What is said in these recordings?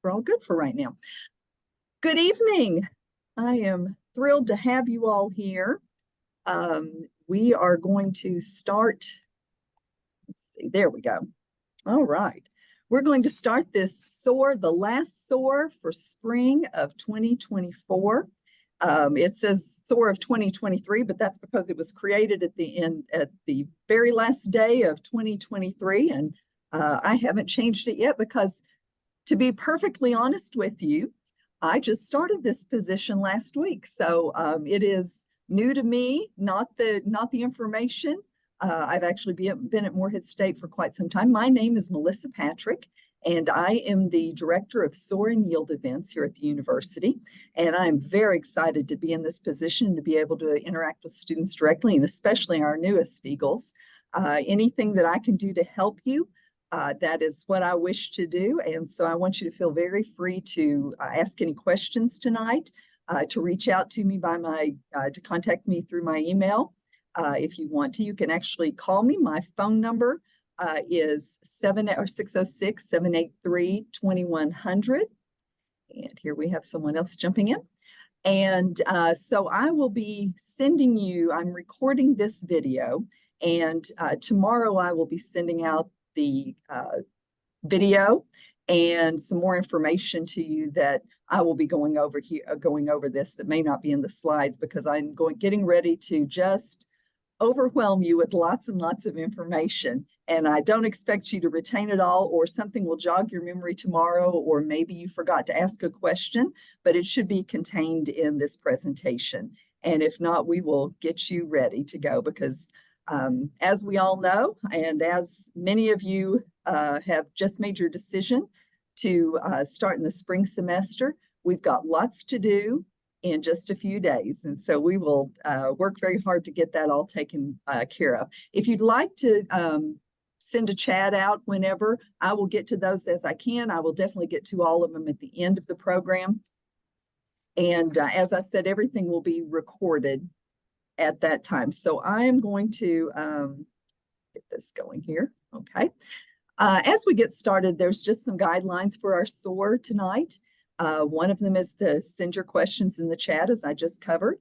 we're all good for right now. Good evening. I am thrilled to have you all here. We are going to start. Let's see, there we go. All right. We're going to start this SOAR, the last SOAR for spring of 2024. It says SOAR of 2023, but that's because it was created at the very last day of 2023. And I haven't changed it yet because, to be perfectly honest with you, I just started this position last week. So it is new to me, not the information. I've actually been at Morehead State for quite some time. My name is Melissa Patrick, and I am the director of SOAR and Yield events here at the university. And I'm very excited to be in this position, to be able to interact with students directly, and especially our newest Eagles. Anything that I can do to help you, that is what I wish to do. And so I want you to feel very free to ask any questions tonight, to reach out to me to contact me through my email. If you want to, you can actually call me. My phone number is 606-783-2100. And here we have someone else jumping in. And so I will be sending you, I'm recording this video, and tomorrow I will be sending out the video and some more information to you that I will be going over this that may not be in the slides, because I'm getting ready to just overwhelm you with lots and lots of information. And I don't expect you to retain it all, or something will jog your memory tomorrow, or maybe you forgot to ask a question, but it should be contained in this presentation. And if not, we will get you ready to go, because as we all know, and as many of you have just made your decision to start in the spring semester, we've got lots to do in just a few days. And so we will work very hard to get that all taken care of. If you'd like to send a chat out whenever, I will get to those as I can. I will definitely get to all of them at the end of the program. And as I said, everything will be recorded at that time. So I am going to get this going here. Okay. As we get started, there's just some guidelines for our SOAR tonight. One of them is to send your questions in the chat, as I just covered.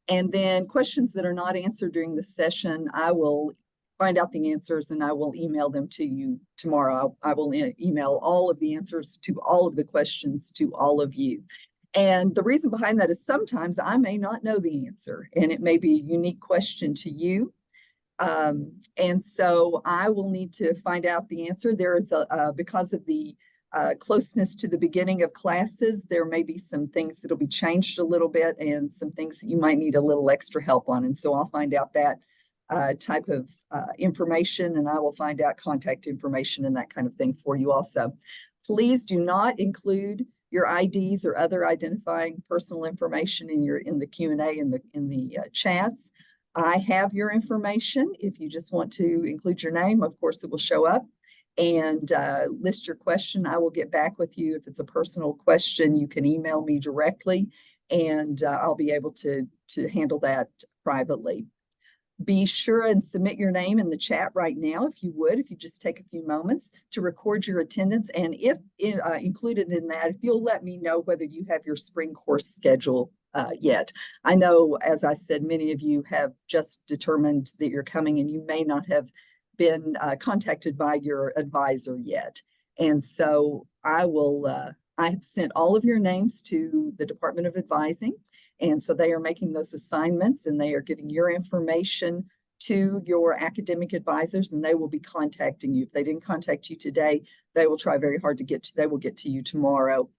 And then questions that are not answered during the session, I will find out the answers and I will email them to you tomorrow. I will email all of the answers to all of the questions to all of you. And the reason behind that is sometimes I may not know the answer, and it may be a unique question to you. And so I will need to find out the answer. There is because of the closeness to the beginning of classes, there may be some things that'll be changed a little bit, and some things that you might need a little extra help on. And so I'll find out that type of information, and I will find out contact information and that kind of thing for you also. Please do not include your IDs or other identifying personal information in the Q&A in the chats. I have your information. If you just want to include your name, of course it will show up, and list your question. I will get back with you. If it's a personal question, you can email me directly, and I'll be able to handle that privately. Be sure and submit your name in the chat right now, if you just take a few moments to record your attendance. And if included in that, if you'll let me know whether you have your spring course schedule yet. I know, as I said, many of you have just determined that you're coming, and you may not have been contacted by your advisor yet. And so I have sent all of your names to the Department of Advising. And so they are making those assignments, and they are giving your information to your academic advisors, and they will be contacting you. If they didn't contact you today, they will try very hard they will get to you tomorrow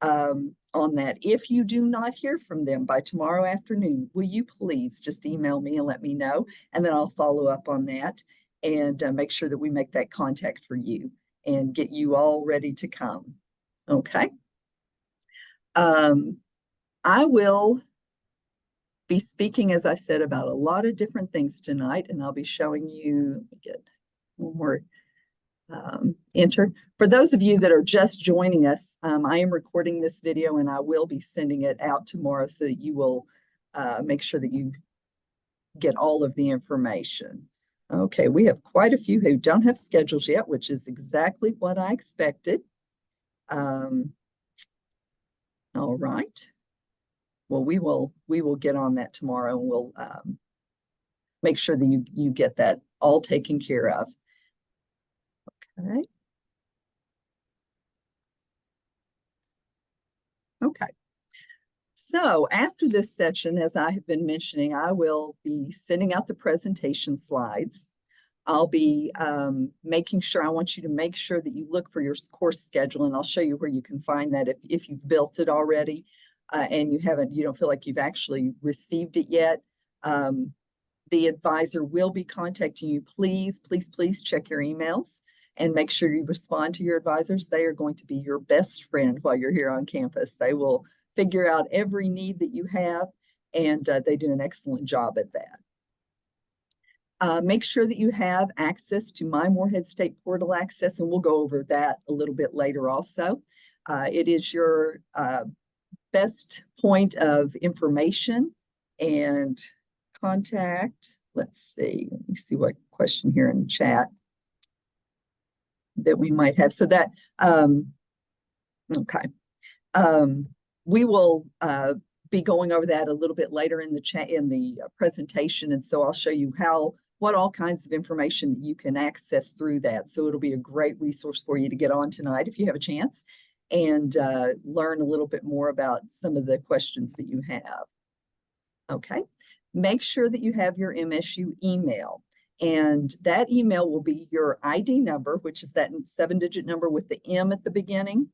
on that. If you do not hear from them by tomorrow afternoon, will you please just email me and let me know, and then I'll follow up on that and make sure that we make that contact for you and get you all ready to come. Okay. I will be speaking, as I said, about a lot of different things tonight, and I'll be showing you, let me get one more entered. For those of you that are just joining us, I am recording this video, and I will be sending it out tomorrow so that you will make sure that you get all of the information. Okay, we have quite a few who don't have schedules yet, which is exactly what I expected. All right. Well, we will get on that tomorrow, and we'll make sure that you get that all taken care of. Okay. Okay. So after this session, as I have been mentioning, I will be sending out the presentation slides. I'll be making sure, I want you to make sure that you look for your course schedule, and I'll show you where you can find that if you've built it already and you don't feel like you've actually received it yet. The advisor will be contacting you. Please, please, please check your emails and make sure you respond to your advisors. They are going to be your best friend while you're here on campus. They will figure out every need that you have, and they do an excellent job at that. Make sure that you have access to my Morehead State Portal access, and we'll go over that a little bit later also. It is your best point of information and contact. Let's see, let me see what question here in chat that we might have. So that, okay. We will be going over that a little bit later in the chat, in the presentation. And so I'll show you what all kinds of information that you can access through that. So it'll be a great resource for you to get on tonight if you have a chance, and learn a little bit more about some of the questions that you have. Okay. Make sure that you have your MSU email, and that email will be your ID number, which is that 7-digit number with the M at the beginning,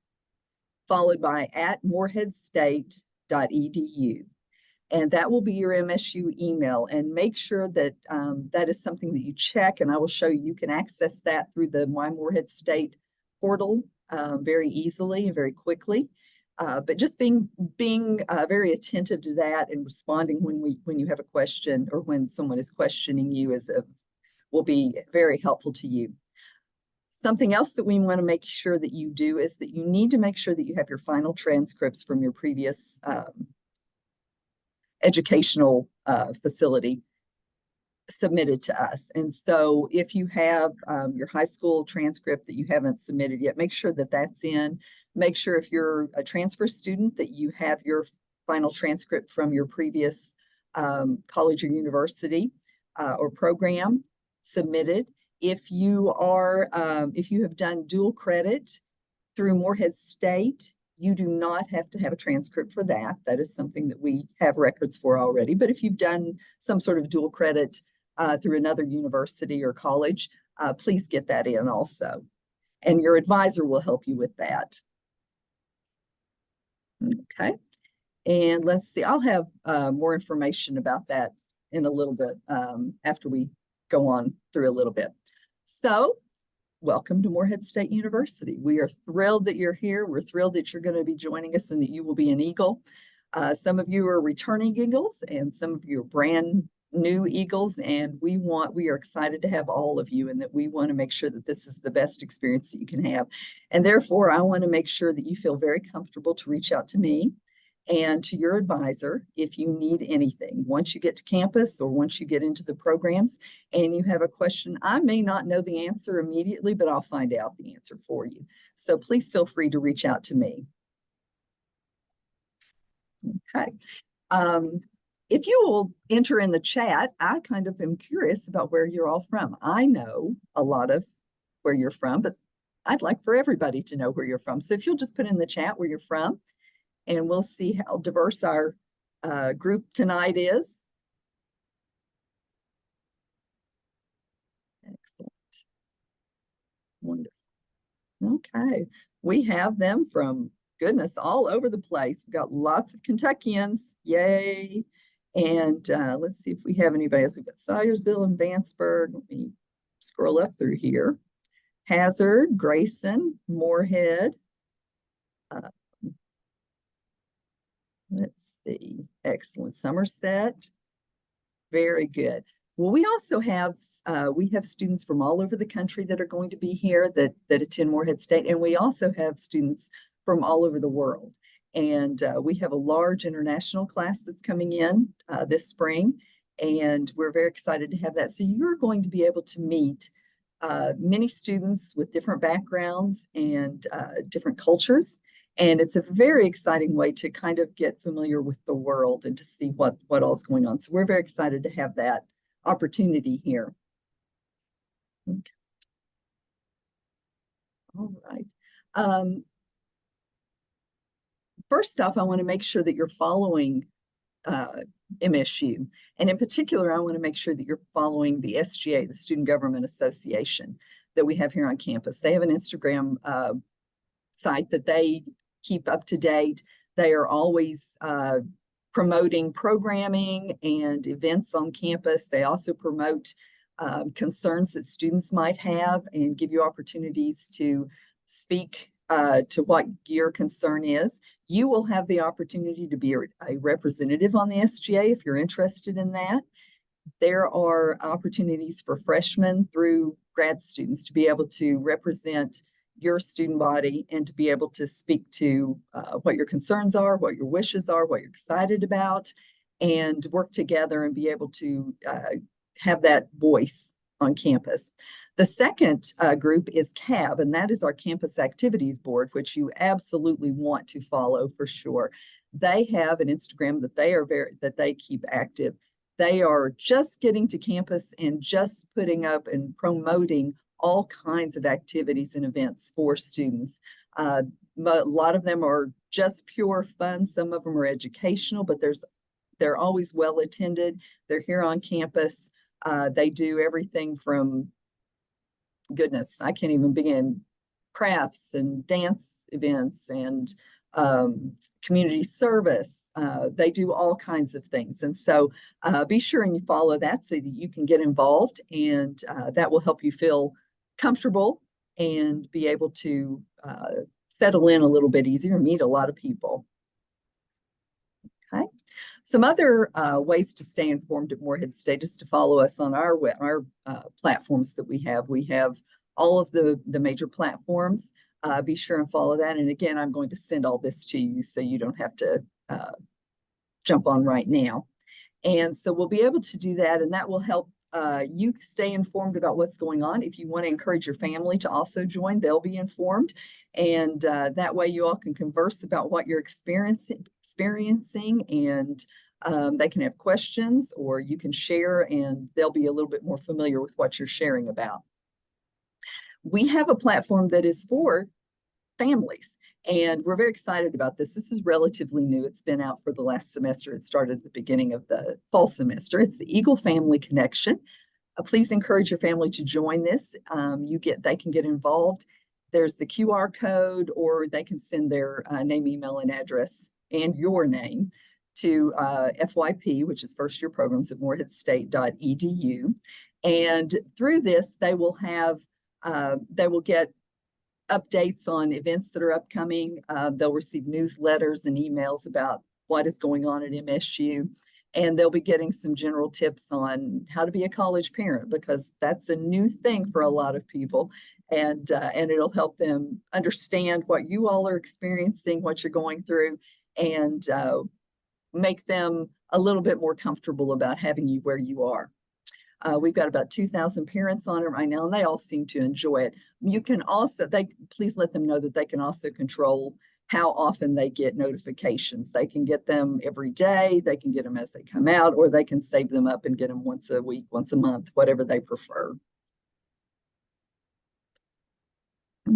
followed by @moreheadstate.edu. And that will be your MSU email. And make sure that that is something that you check, and I will show you, you can access that through the My Morehead State portal very easily and very quickly. But just being very attentive to that and responding when you have a question or when someone is questioning you will be very helpful to you. Something else that we want to make sure that you do is that you need to make sure that you have your final transcripts from your previous educational facility submitted to us. And so if you have your high school transcript that you haven't submitted yet, make sure that that's in. Make sure if you're a transfer student that you have your final transcript from your previous college or university or program submitted. If you have done dual credit through Morehead State, you do not have to have a transcript for that. That is something that we have records for already. But if you've done some sort of dual credit through another university or college, please get that in also. And your advisor will help you with that. Okay. And let's see, I'll have more information about that in a little bit after we go on through a little bit. So, welcome to Morehead State University. We are thrilled that you're here. We're thrilled that you're going to be joining us and that you will be an Eagle. Some of you are returning Eagles and some of you are brand new Eagles, and we are excited to have all of you, and that we want to make sure that this is the best experience that you can have. And therefore, I want to make sure that you feel very comfortable to reach out to me and to your advisor if you need anything. Once you get to campus or once you get into the programs and you have a question, I may not know the answer immediately, but I'll find out the answer for you. So please feel free to reach out to me. Okay. If you will enter in the chat, I kind of am curious about where you're all from. I know a lot of where you're from, but I'd like for everybody to know where you're from. So if you'll just put in the chat where you're from, and we'll see how diverse our group tonight is. Excellent. Wonderful. Okay. We have them from, goodness, all over the place. We've got lots of Kentuckians. Yay. And let's see if we have anybody else. We've got Salyersville and Vanceburg. Let me scroll up through here. Hazard, Grayson, Morehead. Let's see. Excellent. Somerset. Very good. Well, we also have students from all over the country that are going to be here that attend Morehead State, and we also have students from all over the world. And we have a large international class that's coming in this spring, and we're very excited to have that. So you're going to be able to meet many students with different backgrounds and different cultures. And it's a very exciting way to kind of get familiar with the world and to see what all is going on. So we're very excited to have that opportunity here. Okay. All right. First off, I want to make sure that you're following MSU. And in particular, I want to make sure that you're following the SGA, the Student Government Association that we have here on campus. They have an Instagram site that they keep up to date. They are always promoting programming and events on campus. They also promote concerns that students might have and give you opportunities to speak to what your concern is. You will have the opportunity to be a representative on the SGA if you're interested in that. There are opportunities for freshmen through grad students to be able to represent your student body and to be able to speak to what your concerns are, what your wishes are, what you're excited about, and work together and be able to have that voice on campus. The second group is CAB, and that is our Campus Activities Board, which you absolutely want to follow for sure. They have an Instagram that they keep active. They are just getting to campus and just putting up and promoting all kinds of activities and events for students. A lot of them are just pure fun. Some of them are educational, but they're always well attended. They're here on campus. They do everything from, goodness, I can't even begin, crafts and dance events and community service. They do all kinds of things. And so be sure and you follow that so that you can get involved, and that will help you feel comfortable and be able to settle in a little bit easier and meet a lot of people. Okay. Some other ways to stay informed at Morehead State is to follow us on our platforms that we have. We have all of the major platforms. Be sure and follow that. And again, I'm going to send all this to you so you don't have to jump on right now. And so we'll be able to do that, and that will help you stay informed about what's going on. If you want to encourage your family to also join, they'll be informed. And that way you all can converse about what you're experiencing, and they can have questions, or you can share and they'll be a little bit more familiar with what you're sharing about. We have a platform that is for families, and we're very excited about this. This is relatively new. It's been out for the last semester. It started at the beginning of the fall semester. It's the Eagle Family Connection. Please encourage your family to join this. They can get involved. There's the QR code, or they can send their name, email, and address, and your name to FYP, which is first year programs at moreheadstate.edu. And through this, they will get updates on events that are upcoming. They'll receive newsletters and emails about what is going on at MSU. And they'll be getting some general tips on how to be a college parent, because that's a new thing for a lot of people. And it'll help them understand what you all are experiencing, what you're going through, and make them a little bit more comfortable about having you where you are. We've got about 2,000 parents on it right now, and they all seem to enjoy it. You can also, please let them know that they can also control how often they get notifications. They can get them every day, they can get them as they come out, or they can save them up and get them once a week, once a month, whatever they prefer.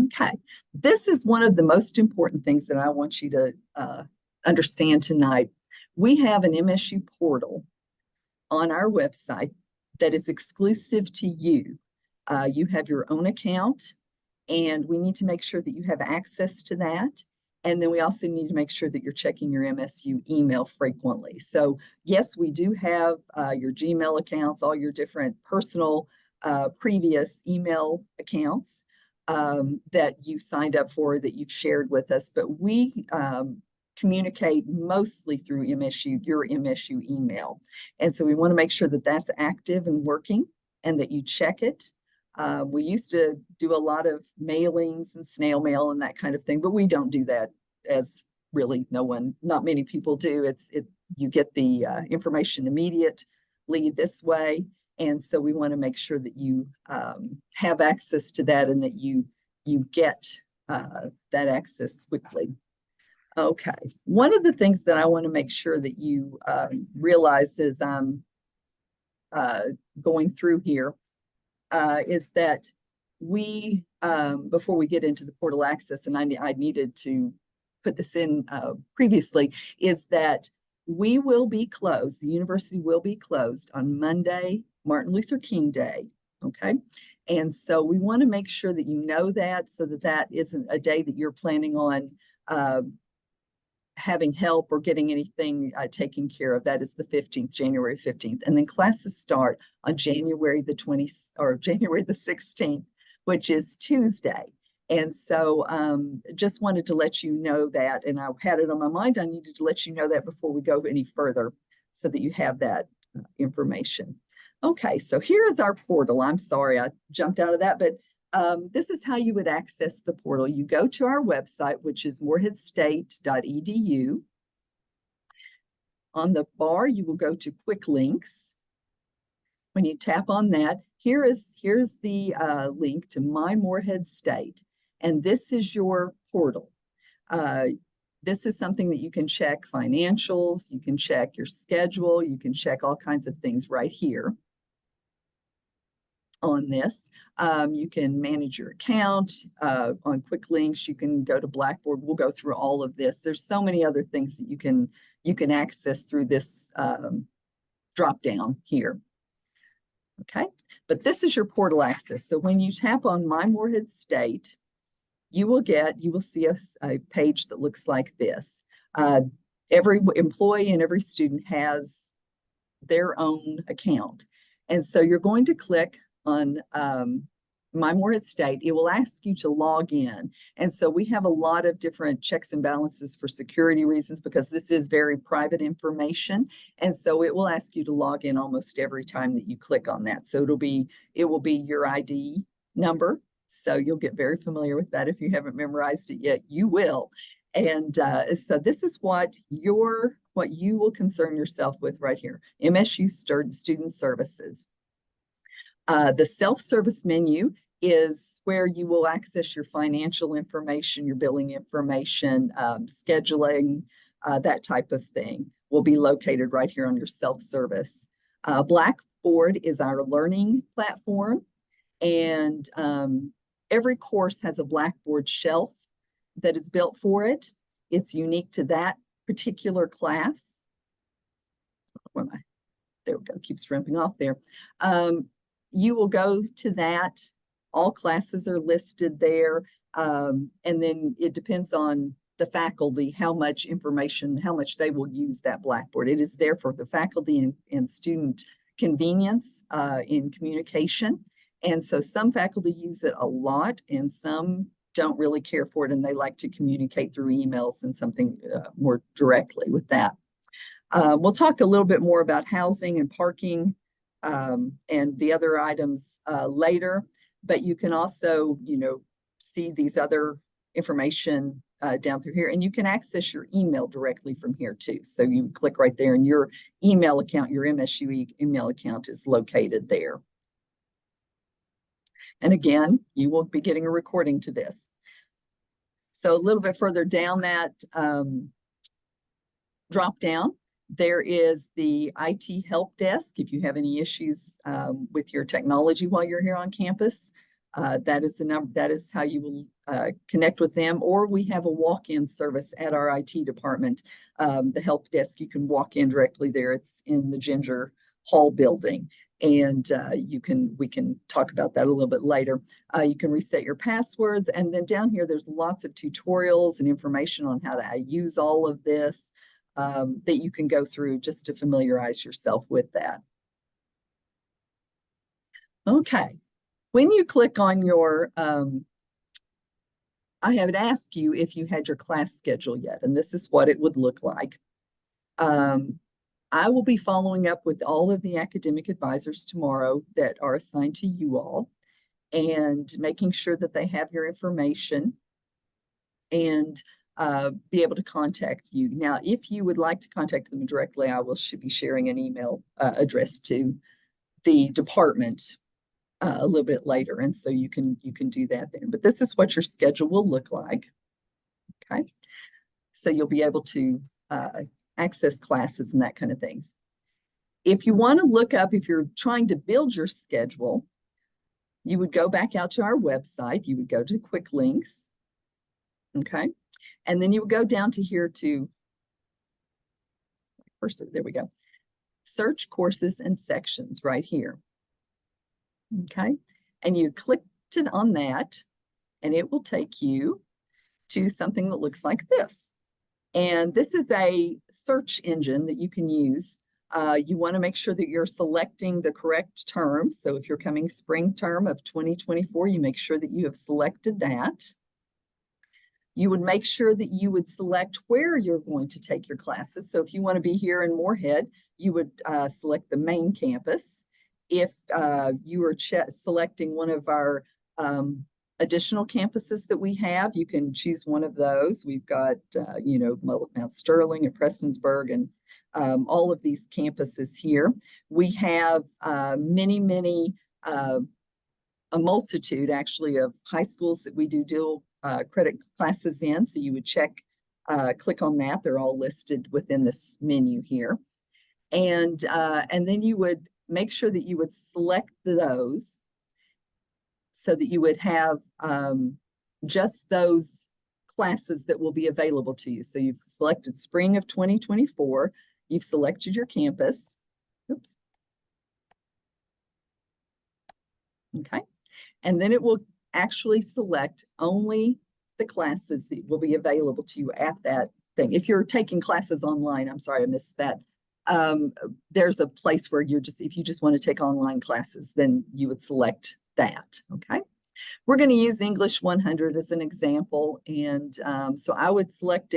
Okay, this is one of the most important things that I want you to understand tonight. We have an MSU portal on our website that is exclusive to you. You have your own account, and we need to make sure that you have access to that. And then we also need to make sure that you're checking your MSU email frequently. So yes, we do have your Gmail accounts, all your different personal previous email accounts that you signed up for, that you've shared with us, but we communicate mostly through your MSU email. And so we want to make sure that that's active and working and that you check it. We used to do a lot of mailings and snail mail and that kind of thing, but we don't do that, as really not many people do. You get the information immediately this way. And so we want to make sure that you have access to that, and that you get that access quickly. Okay, one of the things that I want to make sure that you realize as I'm going through here is that we, before we get into the portal access, and I needed to put this in previously, is that we will be closed. The university will be closed on Monday, Martin Luther King Day. Okay. And so we want to make sure that you know that, so that that isn't a day that you're planning on having help or getting anything taken care of. That is the 15th, January 15th. And then classes start on January the 20th or January the 16th, which is Tuesday. And so just wanted to let you know that, and I had it on my mind. I needed to let you know that before we go any further, so that you have that information. Okay, so here is our portal. I'm sorry I jumped out of that, but this is how you would access the portal. You go to our website, which is moreheadstate.edu. On the bar, you will go to Quick Links. When you tap on that, here's the link to My Morehead State, and this is your portal. This is something that you can check financials, you can check your schedule, you can check all kinds of things right here on this. You can manage your account on Quick Links. You can go to Blackboard. We'll go through all of this. There's so many other things that you can access through this drop down here. Okay, but this is your portal access. So when you tap on My Morehead State, you will see a page that looks like this. Every employee and every student has their own account. And so you're going to click on My Morehead State. It will ask you to log in. And so we have a lot of different checks and balances for security reasons, because this is very private information. And so it will ask you to log in almost every time that you click on that. So it will be your ID number. So you'll get very familiar with that. If you haven't memorized it yet, you will. And so this is what you will concern yourself with right here. MSU Student Services. The self-service menu is where you will access your financial information, your billing information, scheduling, that type of thing will be located right here on your self-service. Blackboard is our learning platform, and every course has a Blackboard shelf that is built for it. It's unique to that particular class. There we go, keeps ramping off there. You will go to that. All classes are listed there. And then it depends on the faculty, how much information, how much they will use that Blackboard. It is there for the faculty and student convenience in communication. And so some faculty use it a lot, and some don't really care for it, and they like to communicate through emails and something more directly with that. We'll talk a little bit more about housing and parking and the other items later, but you can also, see these other information down through here, and you can access your email directly from here too. So you click right there, and your email account, your MSU email account is located there. And again, you will be getting a recording to this. So a little bit further down that drop down, there is the IT help desk. If you have any issues with your technology while you're here on campus, that is the number. That is how you will connect with them. Or we have a walk-in service at our IT department. The help desk, you can walk in directly there. It's in the Ginger Hall building, and we can talk about that a little bit later. You can reset your passwords, and then down here there's lots of tutorials and information on how to use all of this. That you can go through just to familiarize yourself with that. Okay, when you click on your, I haven't asked you if you had your class schedule yet, and this is what it would look like. I will be following up with all of the academic advisors tomorrow that are assigned to you all, and making sure that they have your information and be able to contact you. Now, if you would like to contact them directly, I should be sharing an email address to the department a little bit later, and so you can do that then. But this is what your schedule will look like. Okay. So you'll be able to access classes and that kind of things. If you want to look up, if you're trying to build your schedule, you would go back out to our website. You would go to quick links. Okay. And then you would go down to here to, there we go. Search courses and sections right here. Okay. And you click on that, and it will take you to something that looks like this. And this is a search engine that you can use. You want to make sure that you're selecting the correct term. So if you're coming spring term of 2024, you make sure that you have selected that. You would make sure that you would select where you're going to take your classes. So if you want to be here in Morehead, you would select the main campus. If you are selecting one of our additional campuses that we have, you can choose one of those. We've got, Mount Sterling and Prestonsburg and all of these campuses here. We have a multitude actually of high schools that we do dual credit classes in. So you would click on that. They're all listed within this menu here. And then you would make sure that you would select those so that you would have just those classes that will be available to you. So you've selected spring of 2024. You've selected your campus. Oops. Okay. And then it will actually select only the classes that will be available to you at that thing. If you're taking classes online, I'm sorry, I missed that. There's a place where if you just want to take online classes, then you would select that. Okay. We're going to use English 100 as an example. And so I would select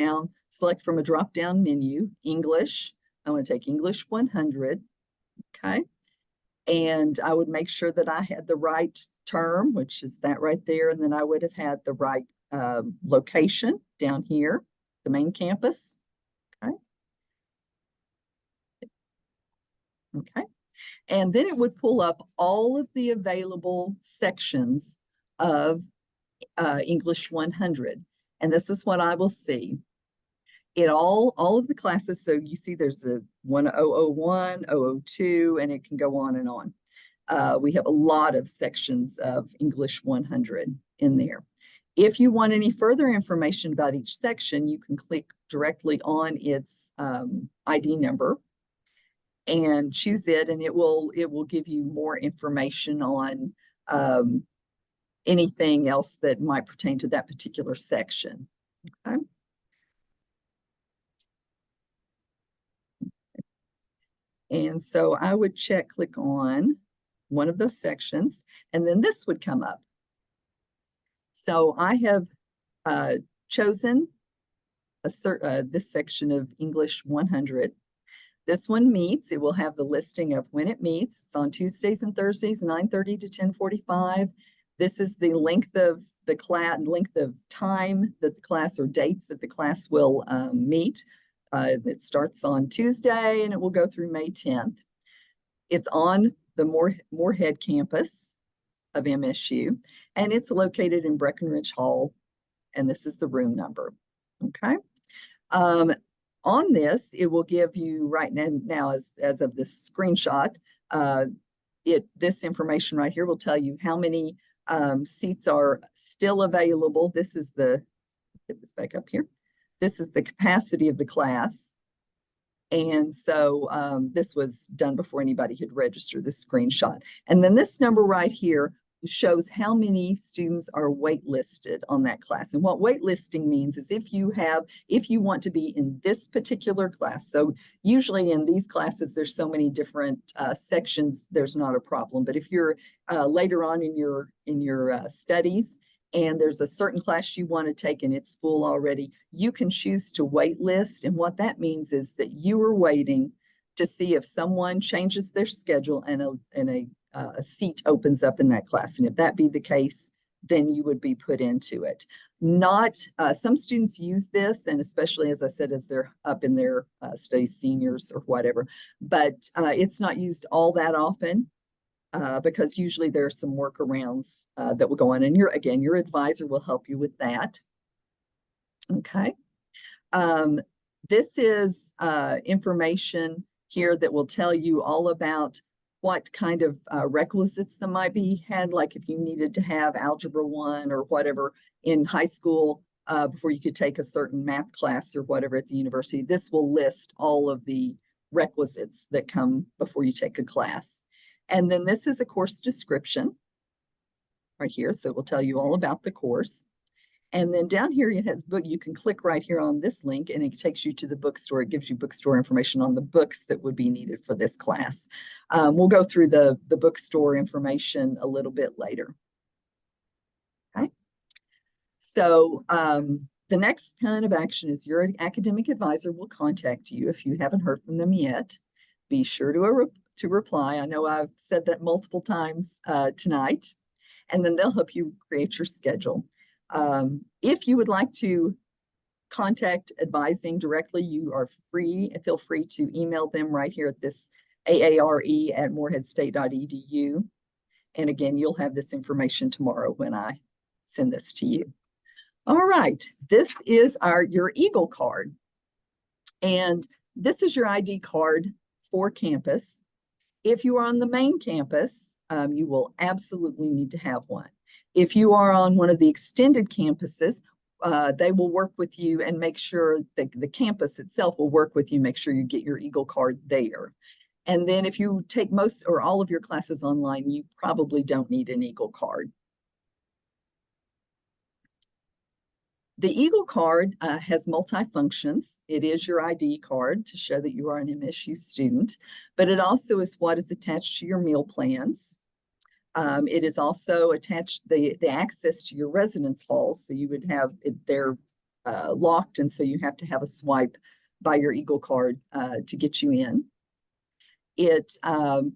from a drop-down menu, English. I want to take English 100. Okay. And I would make sure that I had the right term, which is that right there. And then I would have had the right location down here, the main campus. Okay. Okay. And then it would pull up all of the available sections of English 100. And this is what I will see. All of the classes, so you see there's a 1001, 002, and it can go on and on. We have a lot of sections of English 100 in there. If you want any further information about each section, you can click directly on its ID number and choose it, and it will give you more information on anything else that might pertain to that particular section. Okay. And so I would click on one of those sections, and then this would come up. So I have chosen this section of English 100. This one meets. It will have the listing of when it meets. It's on Tuesdays and Thursdays, 9:30 to 10:45. This is the length of the class, length of time that the class, or dates that the class will meet. It starts on Tuesday and it will go through May 10th. It's on the Morehead campus of MSU, and it's located in Breckenridge Hall, and this is the room number. Okay. On this, it will give you right now as of this screenshot, this information right here will tell you how many seats are still available. This is get this back up here. This is the capacity of the class. And so this was done before anybody had registered, this screenshot. And then this number right here shows how many students are waitlisted on that class. And what waitlisting means is if you want to be in this particular class. So usually in these classes, there's so many different sections, there's not a problem. But if you're later on in your studies, and there's a certain class you want to take and it's full already, you can choose to wait list. And what that means is that you are waiting to see if someone changes their schedule and a seat opens up in that class. And if that be the case, then you would be put into it. Some students use this, and especially, as I said, as they're up in their studies, seniors or whatever, but it's not used all that often. Because usually there are some workarounds that will go on, and your advisor will help you with that. Okay. This is information here that will tell you all about what kind of requisites that might be had, like if you needed to have Algebra 1 or whatever in high school before you could take a certain math class or whatever at the university. This will list all of the requisites that come before you take a class. And then this is a course description right here. So it will tell you all about the course. And then down here, it has book. You can click right here on this link and it takes you to the bookstore. It gives you bookstore information on the books that would be needed for this class. We'll go through the bookstore information a little bit later. Okay. So the next kind of action is your academic advisor will contact you if you haven't heard from them yet. Be sure to reply. I know I've said that multiple times tonight. And then they'll help you create your schedule. If you would like to contact advising directly, you are feel free to email them right here at this aare@moreheadstate.edu. And again, you'll have this information tomorrow when I send this to you. All right, this is your Eagle card. And this is your ID card for campus. If you are on the main campus, you will absolutely need to have one. If you are on one of the extended campuses, they will work with you and make sure that the campus itself will work with you, make sure you get your Eagle card there. And then if you take most or all of your classes online, you probably don't need an Eagle card. The Eagle card has multi-functions. It is your ID card to show that you are an MSU student, but it also is what is attached to your meal plans. It is also attached the access to your residence halls. So you would have they're locked, and so you have to have a swipe by your Eagle card to get you in. It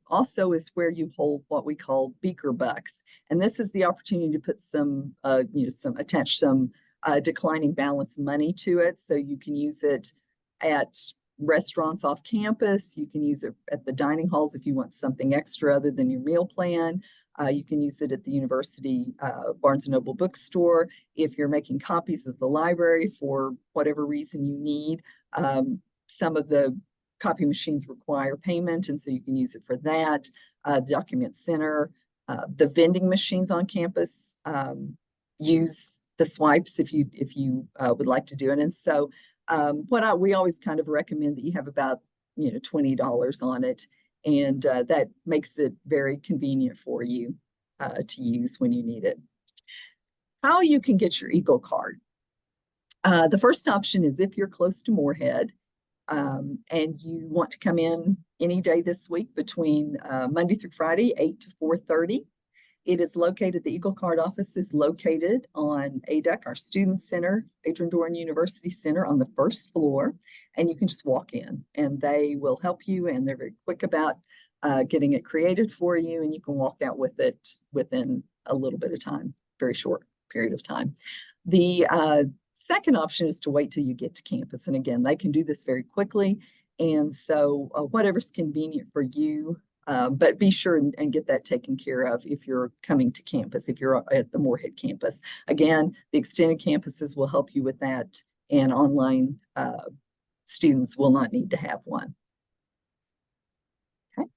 also is where you hold what we call beaker bucks, and this is the opportunity to put some attach some declining balance money to it, so you can use it at restaurants off campus. You can use it at the dining halls if you want something extra other than your meal plan. You can use it at the university Barnes & Noble bookstore. If you're making copies of the library for whatever reason you need, some of the copy machines require payment, and so you can use it for that. Document center, the vending machines on campus use the swipes if you would like to do it. And so we always kind of recommend that you have about $20 on it, and that makes it very convenient for you to use when you need it. How you can get your Eagle card. The first option is if you're close to Morehead and you want to come in any day this week between Monday through Friday, 8 to 4:30. It is located, the Eagle Card office is located on ADUC, our Student Center, Adrian Doran University Center on the first floor, and you can just walk in and they will help you, and they're very quick about getting it created for you, and you can walk out with it within a little bit of time, very short period of time. The second option is to wait till you get to campus, and again, they can do this very quickly, and so whatever's convenient for you. But be sure and get that taken care of if you're coming to campus, if you're at the Morehead campus. Again, the extended campuses will help you with that, and online students will not need to have one. Okay.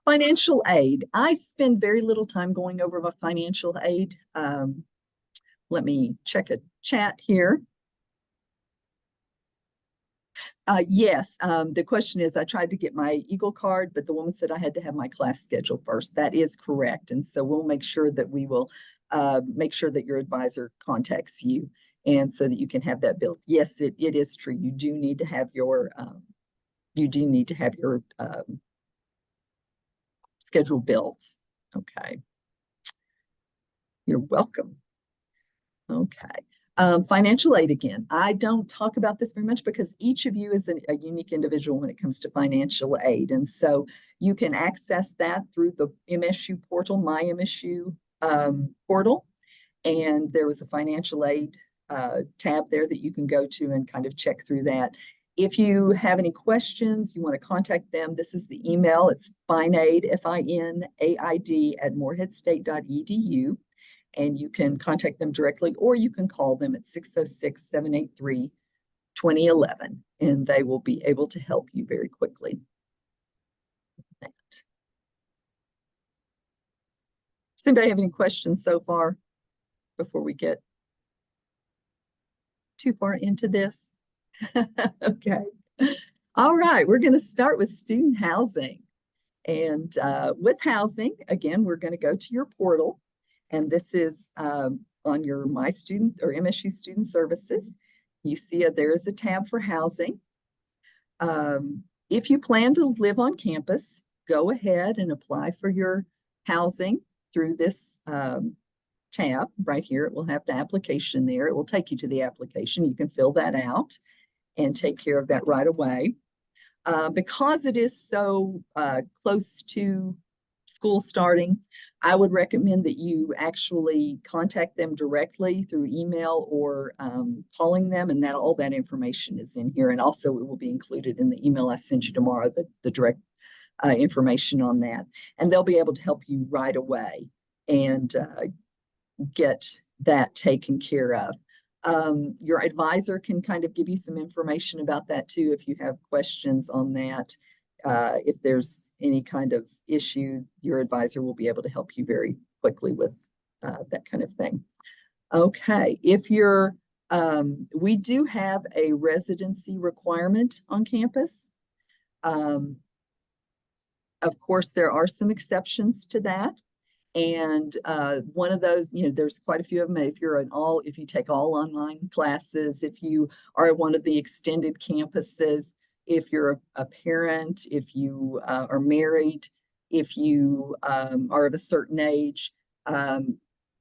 Financial aid. I spend very little time going over my financial aid. Let me check a chat here. Yes, the question is, I tried to get my Eagle card, but the woman said I had to have my class schedule first. That is correct. And so we'll make sure that we will make sure that your advisor contacts you, and so that you can have that built. Yes, it is true. You do need to have your schedule built. Okay. You're welcome. Okay. Financial aid again. I don't talk about this very much because each of you is a unique individual when it comes to financial aid. And so you can access that through the MSU portal, My MSU portal. And there was a financial aid tab there that you can go to and kind of check through that. If you have any questions, you want to contact them, this is the email. It's finaid, FINAID @moreheadstate.edu. And you can contact them directly, or you can call them at 606-783-4600. 2011, and they will be able to help you very quickly. Does anybody have any questions so far before we get too far into this? Okay. All right, we're going to start with student housing. And with housing, again, we're going to go to your portal. And this is on your My Student or MSU Student Services. You see there is a tab for housing. If you plan to live on campus, go ahead and apply for your housing through this tab right here. It will have the application there. It will take you to the application. You can fill that out and take care of that right away. Because it is so close to school starting, I would recommend that you actually contact them directly through email or calling them, and that all that information is in here. And also it will be included in the email I send you tomorrow, the direct information on that. And they'll be able to help you right away and get that taken care of. Your advisor can kind of give you some information about that too, if you have questions on that. If there's any kind of issue, your advisor will be able to help you very quickly with that kind of thing. Okay, if you're, we do have a residency requirement on campus. Of course, there are some exceptions to that. And one of those, there's quite a few of them. If you take all online classes, if you are at one of the extended campuses, if you're a parent, if you are married, if you are of a certain age,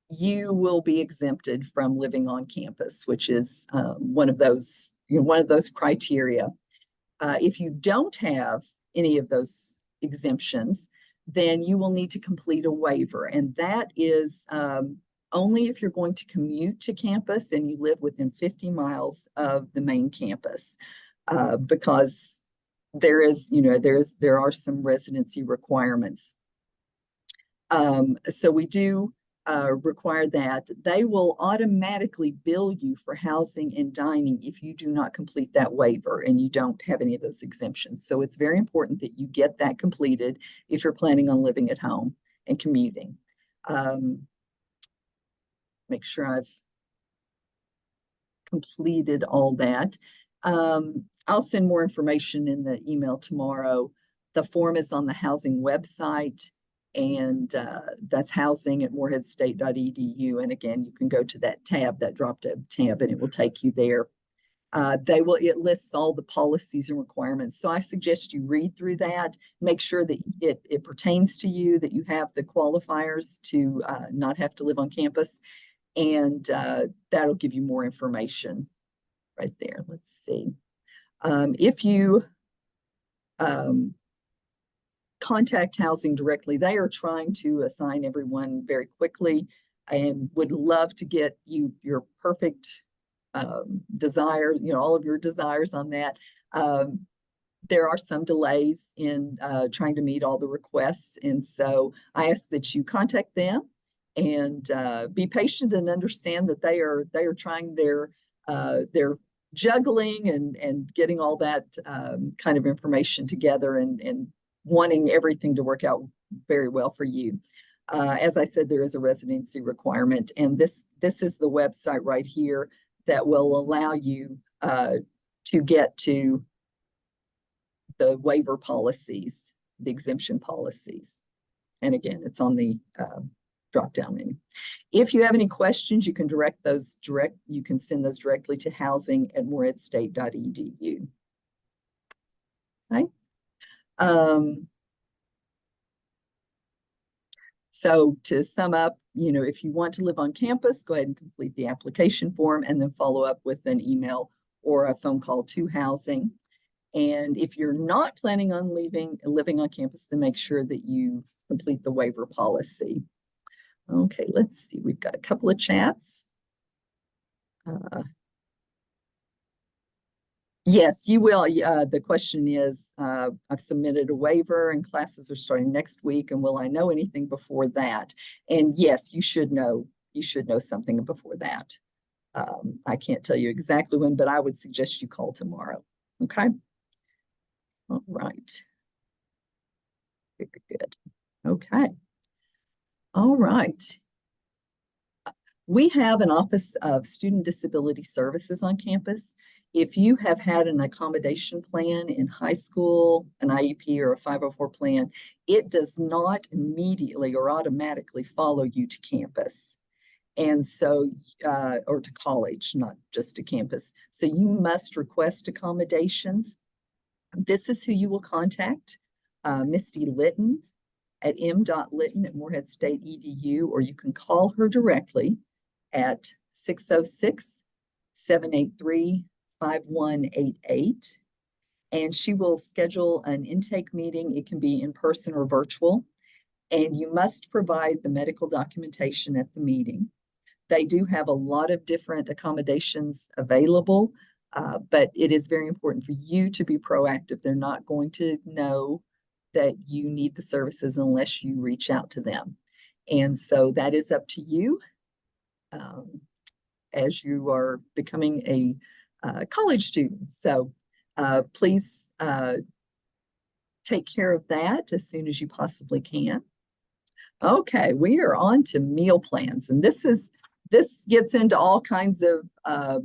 you will be exempted from living on campus, which is one of those criteria. If you don't have any of those exemptions, then you will need to complete a waiver. And that is only if you're going to commute to campus and you live within 50 miles of the main campus, because there are some residency requirements. So we do require that. They will automatically bill you for housing and dining if you do not complete that waiver and you don't have any of those exemptions. So it's very important that you get that completed if you're planning on living at home and commuting. Make sure I've completed all that. I'll send more information in the email tomorrow. The form is on the housing website, and that's housing at moreheadstate.edu. And again, you can go to that tab, that drop-down tab, and it will take you there. It lists all the policies and requirements. So I suggest you read through that, make sure that it pertains to you, that you have the qualifiers to not have to live on campus, and that'll give you more information right there. Let's see. If you contact housing directly, they are trying to assign everyone very quickly and would love to get you your perfect desires, all of your desires on that. There are some delays in trying to meet all the requests. And so I ask that you contact them and be patient and understand that they are trying their juggling and getting all that kind of information together and wanting everything to work out very well for you. As I said, there is a residency requirement, and this is the website right here that will allow you to get to the waiver policies, the exemption policies. And again, it's on the drop-down menu. If you have any questions, you can you can send those directly to housing@moreheadstate.edu. Okay. So to sum up, if you want to live on campus, go ahead and complete the application form and then follow up with an email or a phone call to housing. And if you're not planning on living on campus, then make sure that you complete the waiver policy. Okay, let's see. We've got a couple of chats. Yes, you will. The question is, I've submitted a waiver and classes are starting next week, and will I know anything before that? And yes, you should know. You should know something before that. I can't tell you exactly when, but I would suggest you call tomorrow. Okay. All right. Very good. Okay. All right. We have an Office of Student Disability Services on campus. If you have had an accommodation plan in high school, an IEP or a 504 plan, it does not immediately or automatically follow you to campus. And so, or to college, not just to campus. So you must request accommodations. This is who you will contact, Misty Litton at m.litton@moreheadstate.edu, or you can call her directly at 606-783-5188. And she will schedule an intake meeting. It can be in person or virtual. And you must provide the medical documentation at the meeting. They do have a lot of different accommodations available, but it is very important for you to be proactive. They're not going to know that you need the services unless you reach out to them. And so that is up to you as you are becoming a college student. So please take care of that as soon as you possibly can. Okay, we are on to meal plans, and this gets into all kinds of,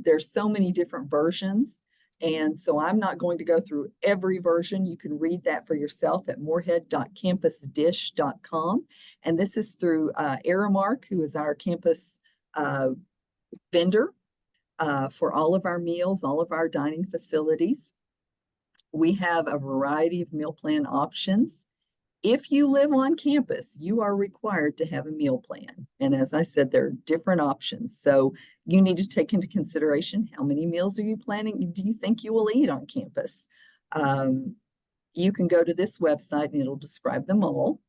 there's so many different versions. And so I'm not going to go through every version. You can read that for yourself at morehead.campusdish.com. And this is through Aramark, who is our campus vendor for all of our meals, all of our dining facilities. We have a variety of meal plan options. If you live on campus, you are required to have a meal plan. And as I said, there are different options. So you need to take into consideration, how many meals are you planning? Do you think you will eat on campus? You can go to this website and it'll describe them all,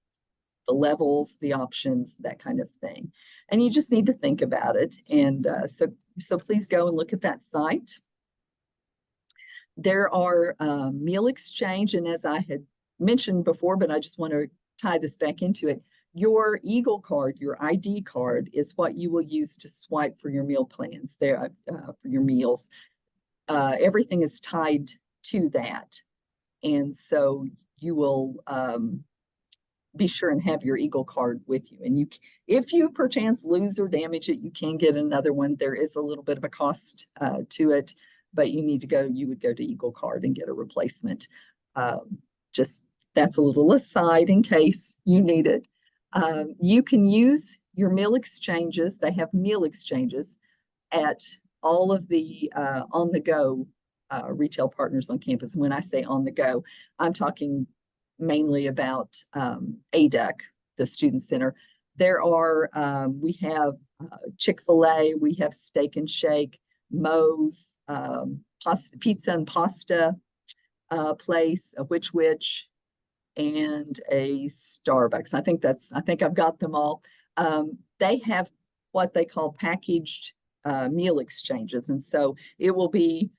the levels, the options, that kind of thing. And you just need to think about it. And so please go and look at that site. There are meal exchange, and as I had mentioned before, but I just want to tie this back into it. Your Eagle card, your ID card, is what you will use to swipe for your meal plans there, for your meals. Everything is tied to that. And so you will be sure and have your Eagle card with you. And if you perchance lose or damage it, you can get another one. There is a little bit of a cost to it, but you would go to Eagle card and get a replacement. Just that's a little aside in case you need it. You can use your meal exchanges. They have meal exchanges at all of the on-the-go retail partners on campus. And when I say on the go, I'm talking mainly about ADUC, the Student Center. There are, we have Chick-fil-A, we have Steak and Shake, Moe's, Pizza and Pasta place, a Which, and a Starbucks. I think I've got them all. They have what they call packaged meal exchanges. And so it will be,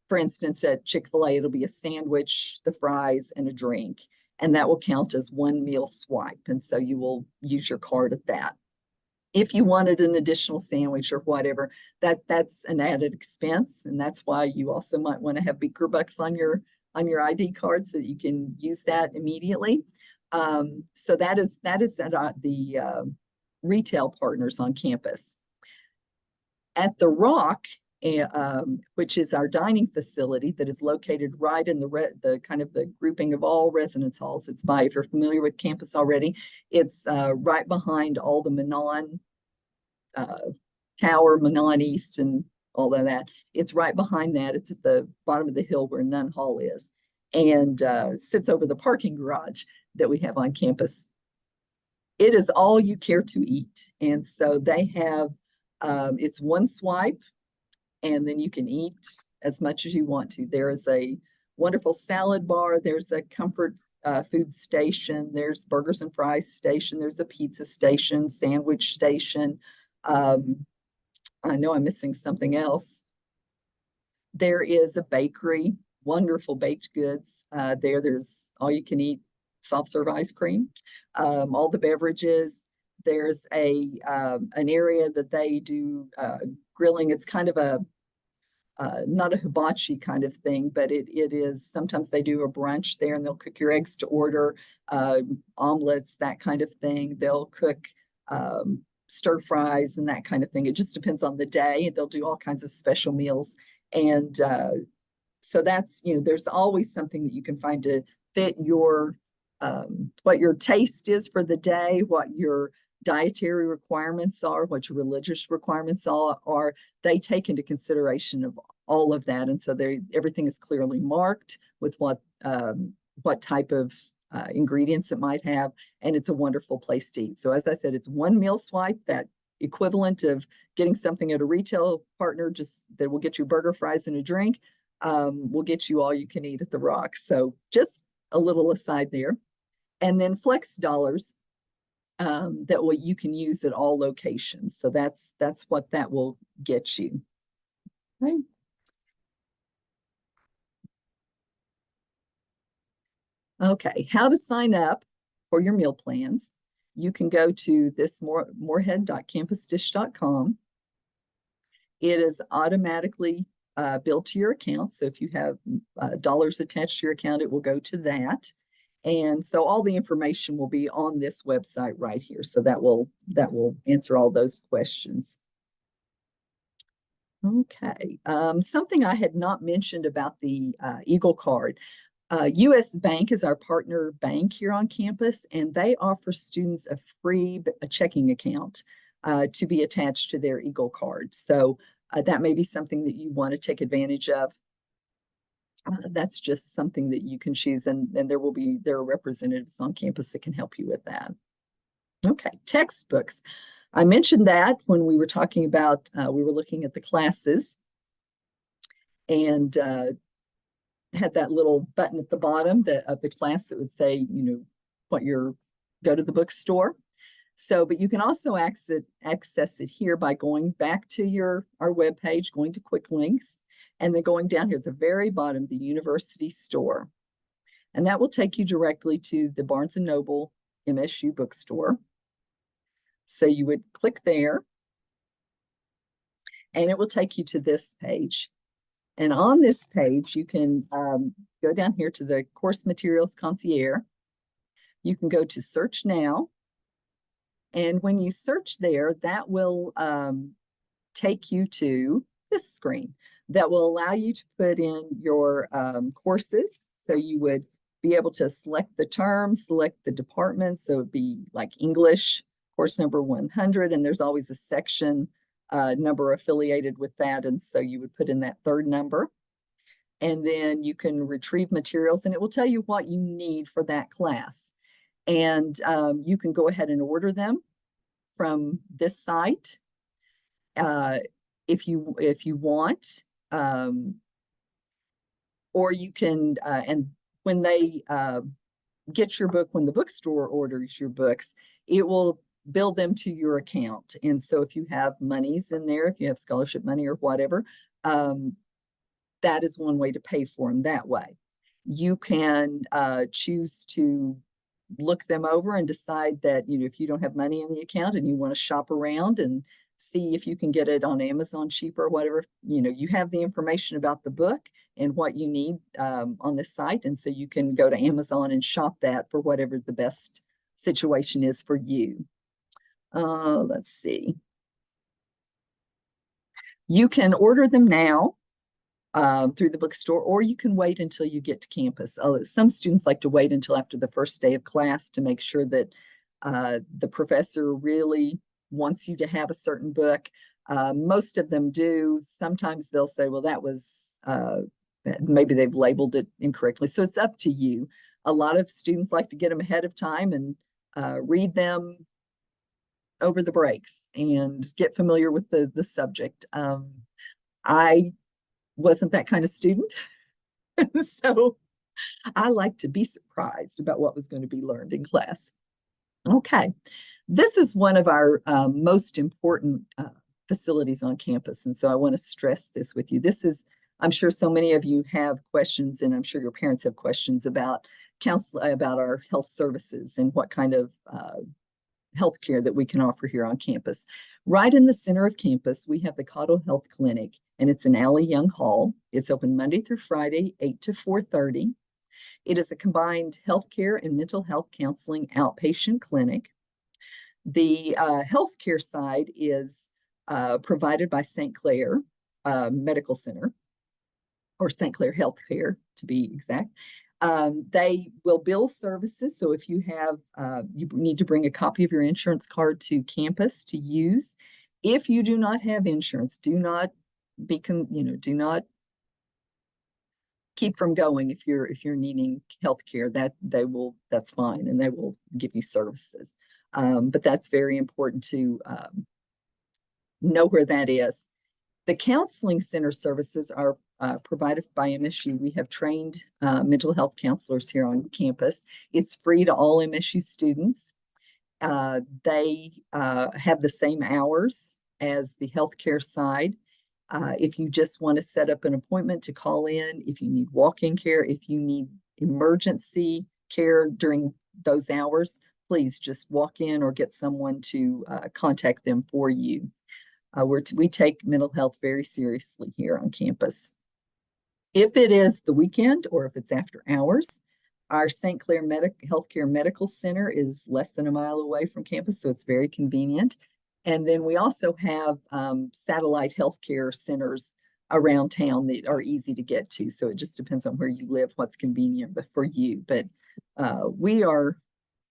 for instance, at Chick-fil-A, it'll be a sandwich, the fries, and a drink. And that will count as one meal swipe. And so you will use your card at that. If you wanted an additional sandwich or whatever, that's an added expense. And that's why you also might want to have Beaker Bucks on your ID card so that you can use that immediately. So that is at the retail partners on campus. At the Rock, which is our dining facility that is located right in the kind of the grouping of all residence halls. It's if you're familiar with campus already, it's right behind all the Manon Tower, Manon East, and all of that. It's right behind that. It's at the bottom of the hill where Nunn Hall is, and sits over the parking garage that we have on campus. It is all you care to eat. And so they have, it's one swipe, and then you can eat as much as you want to. There is a wonderful salad bar. There's a comfort food station. There's burgers and fries station. There's a pizza station, sandwich station. I know I'm missing something else. There is a bakery, wonderful baked goods. There's all you can eat soft serve ice cream, all the beverages. There's an area that they do grilling. It's kind of a not a hibachi kind of thing, but it is, sometimes they do a brunch there and they'll cook your eggs to order, omelets, that kind of thing. They'll cook stir fries and that kind of thing. It just depends on the day. They'll do all kinds of special meals. And so that's, there's always something that you can find to fit your, what your taste is for the day, what your dietary requirements are, what your religious requirements are. They take into consideration of all of that. And so everything is clearly marked with what type of ingredients it might have. And it's a wonderful place to eat. So as I said, it's one meal swipe, that equivalent of getting something at a retail partner, just that will get you burger, fries, and a drink, will get you all you can eat at the Rock. So just a little aside there. And then flex dollars that you can use at all locations. So that's what that will get you. Okay. Okay, how to sign up for your meal plans. You can go to this morehead.campusdish.com. It is automatically billed to your account. So if you have dollars attached to your account, it will go to that. And so all the information will be on this website right here. So that will answer all those questions. Okay, something I had not mentioned about the Eagle Card. U.S. Bank is our partner bank here on campus, and they offer students a free checking account to be attached to their Eagle Card. So that may be something that you want to take advantage of. That's just something that you can choose, and there are representatives on campus that can help you with that. Okay, textbooks. I mentioned that when we were talking about, we were looking at the classes, and had that little button at the bottom of the class that would say, go to the bookstore. So, but you can also access it here by going back to our webpage, going to quick links, and then going down here at the very bottom, the university store. And that will take you directly to the Barnes & Noble MSU bookstore. So you would click there, and it will take you to this page. And on this page, you can go down here to the course materials concierge. You can go to search now. And when you search there, that will take you to this screen that will allow you to put in your courses. So you would be able to select the term, select the department. So it'd be like English, course number 100, and there's always a section number affiliated with that. And so you would put in that third number. And then you can retrieve materials, and it will tell you what you need for that class. And you can go ahead and order them from this site if you want, or you can, and when they get your book, when the bookstore orders your books, it will bill them to your account. And so if you have monies in there, if you have scholarship money or whatever, that is one way to pay for them that way. You can choose to look them over and decide that, if you don't have money in the account and you want to shop around and see if you can get it on Amazon cheaper or whatever, you have the information about the book and what you need on this site. And so you can go to Amazon and shop that for whatever the best situation is for you. Let's see. You can order them now through the bookstore, or you can wait until you get to campus. Some students like to wait until after the first day of class to make sure that the professor really wants you to have a certain book. Most of them do. Sometimes they'll say, well, that was, maybe they've labeled it incorrectly. So it's up to you. A lot of students like to get them ahead of time and read them over the breaks and get familiar with the subject. I wasn't that kind of student. So I like to be surprised about what was going to be learned in class. Okay, this is one of our most important facilities on campus. And so I want to stress this with you. This is, I'm sure so many of you have questions, and I'm sure your parents have questions about about our health services and what kind of healthcare that we can offer here on campus. Right in the center of campus, we have the Cottle Health Clinic, and it's in Alley Young Hall. It's open Monday through Friday, 8 to 4:30. It is a combined healthcare and mental health counseling outpatient clinic. The healthcare side is provided by St. Clair Medical Center, or St. Clair Healthcare to be exact. They will bill services. So if you have, you need to bring a copy of your insurance card to campus to use. If you do not have insurance, do not do not keep from going if you're needing health care. That's fine, and they will give you services. But that's very important to know where that is. The counseling center services are provided by MSU. We have trained mental health counselors here on campus. It's free to all MSU students. They have the same hours as the healthcare side. If you just want to set up an appointment to call in, if you need walk-in care, if you need emergency care during those hours, please just walk in or get someone to contact them for you. We take mental health very seriously here on campus. If it is the weekend or if it's after hours, our St. Clair Healthcare Medical Center is less than a mile away from campus, so it's very convenient. And then we also have satellite healthcare centers around town that are easy to get to. So it just depends on where you live, what's convenient for you. But we are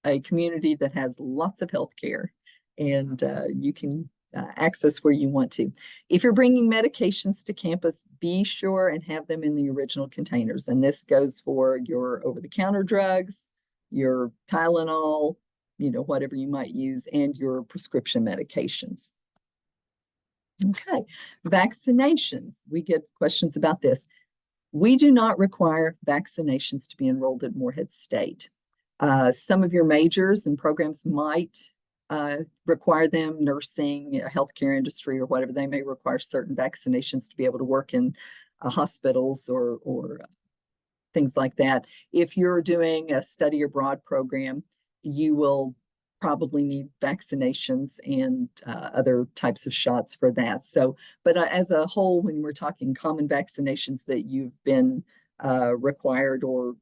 a community that has lots of healthcare, and you can access where you want to. If you're bringing medications to campus, be sure and have them in the original containers. And this goes for your over-the-counter drugs, your Tylenol, whatever you might use, and your prescription medications. Okay, vaccinations. We get questions about this. We do not require vaccinations to be enrolled at Morehead State. Some of your majors and programs might require them, nursing, healthcare industry, or whatever. They may require certain vaccinations to be able to work in hospitals or things like that. If you're doing a study abroad program, you will probably need vaccinations and other types of shots for that. So, but as a whole, when we're talking common vaccinations that you've been required or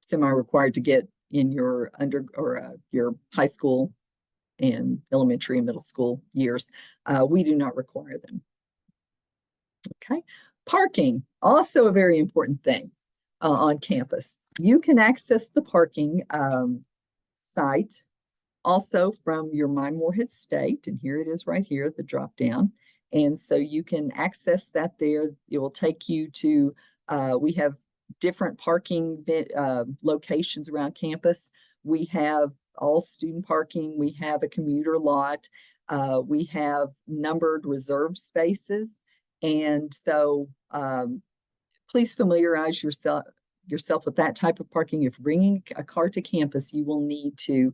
semi-required to get in your your high school and elementary and middle school years, we do not require them. Okay, parking, also a very important thing on campus. You can access the parking site also from your My Morehead State, and here it is right here, the drop down. And so you can access that there. It will take you to, we have different parking locations around campus. We have all student parking. We have a commuter lot. We have numbered reserved spaces. And so please familiarize yourself with that type of parking. If bringing a car to campus, you will need to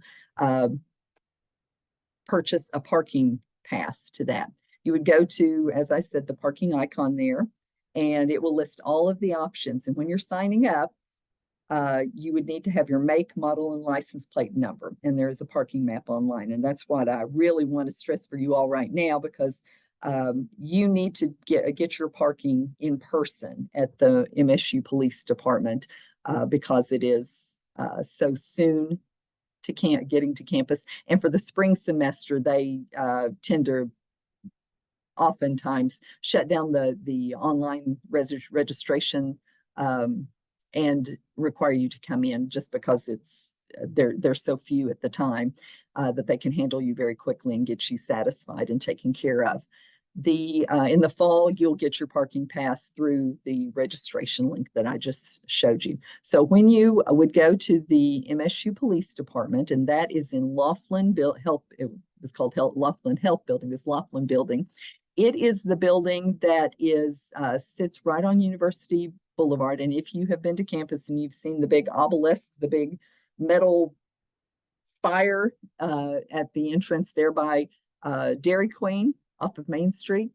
purchase a parking pass to that. You would go to, as I said, the parking icon there, and it will list all of the options. And when you're signing up, you would need to have your make, model, and license plate number. And there is a parking map online. And that's what I really want to stress for you all right now, because you need to get your parking in person at the MSU Police Department because it is so soon to getting to campus. And for the spring semester, they tend to oftentimes shut down the online registration and require you to come in, just because there's so few at the time that they can handle you very quickly and get you satisfied and taken care of. In the fall, you'll get your parking pass through the registration link that I just showed you. So when you would go to the MSU Police Department, and that is in Laughlin Health, it was called Laughlin Health Building, this Laughlin building. It is the building that sits right on University Boulevard. And if you have been to campus and you've seen the big obelisk, the big metal spire at the entrance there by Dairy Queen off of Main Street,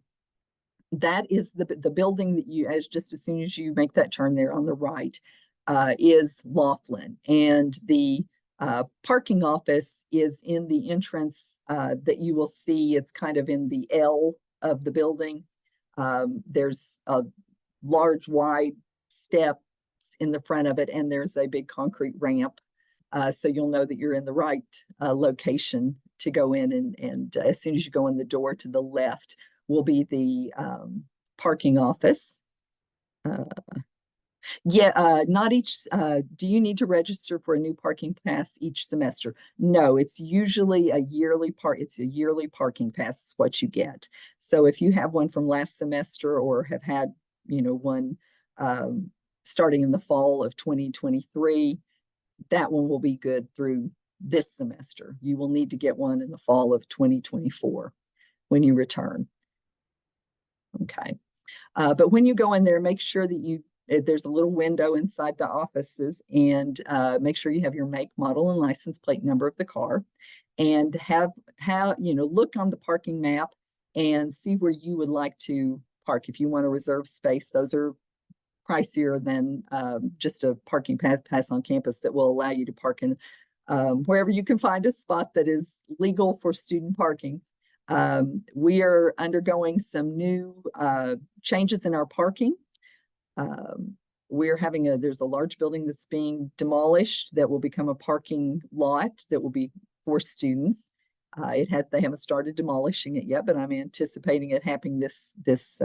that is the building that just as soon as you make that turn there on the right is Laughlin. And the Parking office is in the entrance that you will see. It's kind of in the L of the building. There's a large, wide steps in the front of it, and there's a big concrete ramp. So you'll know that you're in the right location to go in, and as soon as you go in the door to the left will be the parking office. Not each, do you need to register for a new parking pass each semester? No, it's usually a yearly parking pass is what you get. So if you have one from last semester or have had, one starting in the fall of 2023, that one will be good through this semester. You will need to get one in the fall of 2024 when you return. Okay. But when you go in there, make sure that there's a little window inside the offices, and make sure you have your make, model, and license plate number of the car, and look on the parking map and see where you would like to park. If you want to reserve space, those are pricier than just a parking pass on campus that will allow you to park in wherever you can find a spot that is legal for student parking. We are undergoing some new changes in our parking. There's a large building that's being demolished that will become a parking lot that will be for students. They haven't started demolishing it yet, but I'm anticipating it happening this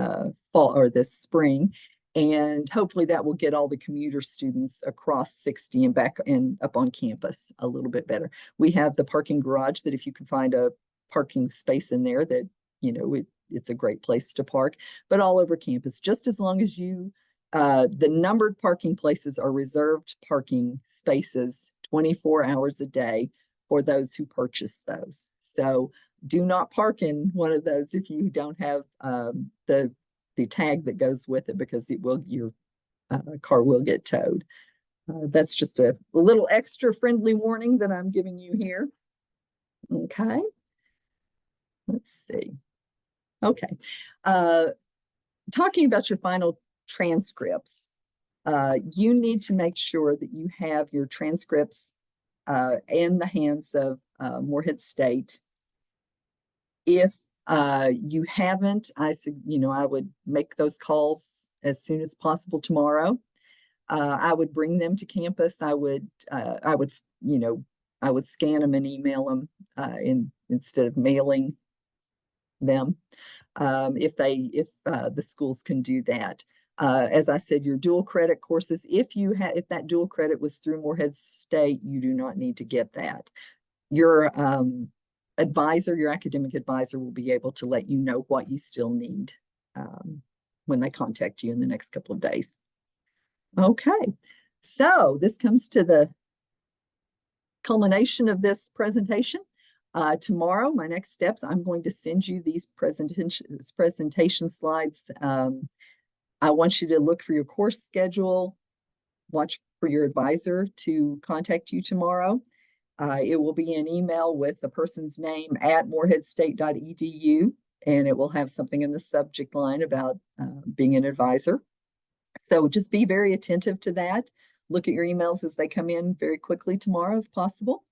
fall or this spring. And hopefully that will get all the commuter students across 60 and back and up on campus a little bit better. We have the parking garage that if you can find a parking space in there that, it's a great place to park, but all over campus, just as long as the numbered parking places are reserved parking spaces 24 hours a day for those who purchase those. So do not park in one of those if you don't have the tag that goes with it, because your car will get towed. That's just a little extra friendly warning that I'm giving you here. Okay. Let's see. Okay. Talking about your final transcripts, you need to make sure that you have your transcripts in the hands of Morehead State. If you haven't, I would make those calls as soon as possible tomorrow. I would bring them to campus. I would scan them and email them instead of mailing them. If the schools can do that. As I said, your dual credit courses, if that dual credit was through Morehead State, you do not need to get that. Your your academic advisor will be able to let you know what you still need when they contact you in the next couple of days. Okay, so this comes to the culmination of this presentation. Tomorrow, my next steps, I'm going to send you these presentation slides. I want you to look for your course schedule, watch for your advisor to contact you tomorrow. It will be an email with the person's name at moreheadstate.edu, and it will have something in the subject line about being an advisor. So just be very attentive to that. Look at your emails as they come in very quickly tomorrow, if possible.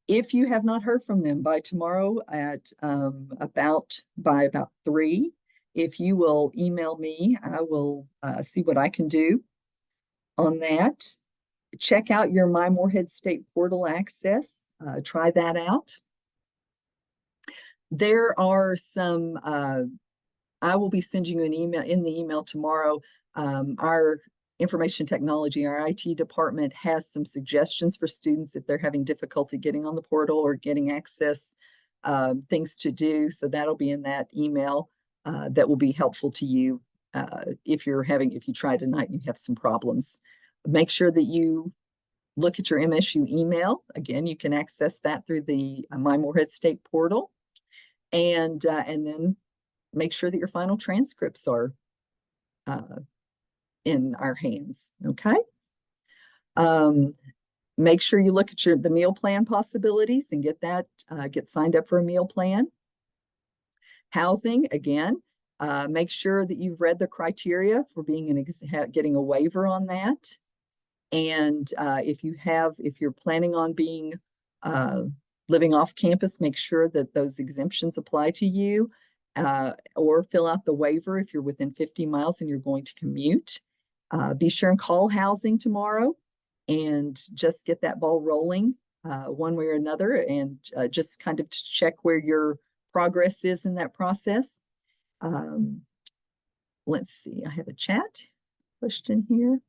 If you have not heard from them by tomorrow at about 3, if you will email me, I will see what I can do on that. Check out your My Morehead State portal access. Try that out. There are some, I will be sending you an email in the email tomorrow. Our information technology, our IT department has some suggestions for students if they're having difficulty getting on the portal or getting access, things to do. So that'll be in that email that will be helpful to you if you try tonight and you have some problems. Make sure that you look at your MSU email. Again, you can access that through the My Morehead State portal, and then make sure that your final transcripts are in our hands. Okay. Make sure you look at the meal plan possibilities and get signed up for a meal plan. Housing, again, make sure that you've read the criteria for getting a waiver on that. And if you're planning on being living off campus, make sure that those exemptions apply to you, or fill out the waiver if you're within 50 miles and you're going to commute. Be sure and call housing tomorrow and just get that ball rolling one way or another, and just kind of to check where your progress is in that process. Let's see, I have a chat question here.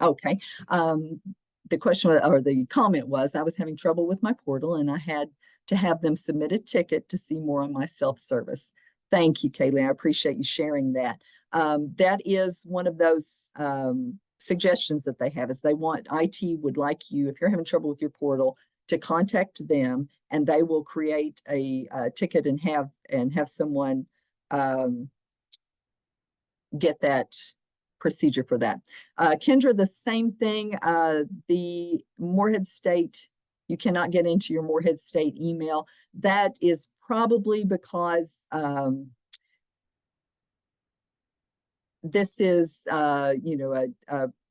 Okay. The question or the comment was, I was having trouble with my portal and I had to have them submit a ticket to see more on my self-service. Thank you, Kaylee. I appreciate you sharing that. That is one of those suggestions that they have, is they want, IT would like you, if you're having trouble with your portal, to contact them and they will create a ticket and have someone get that procedure for that. Kendra, the same thing. The Morehead State, you cannot get into your Morehead State email. That is probably because this is,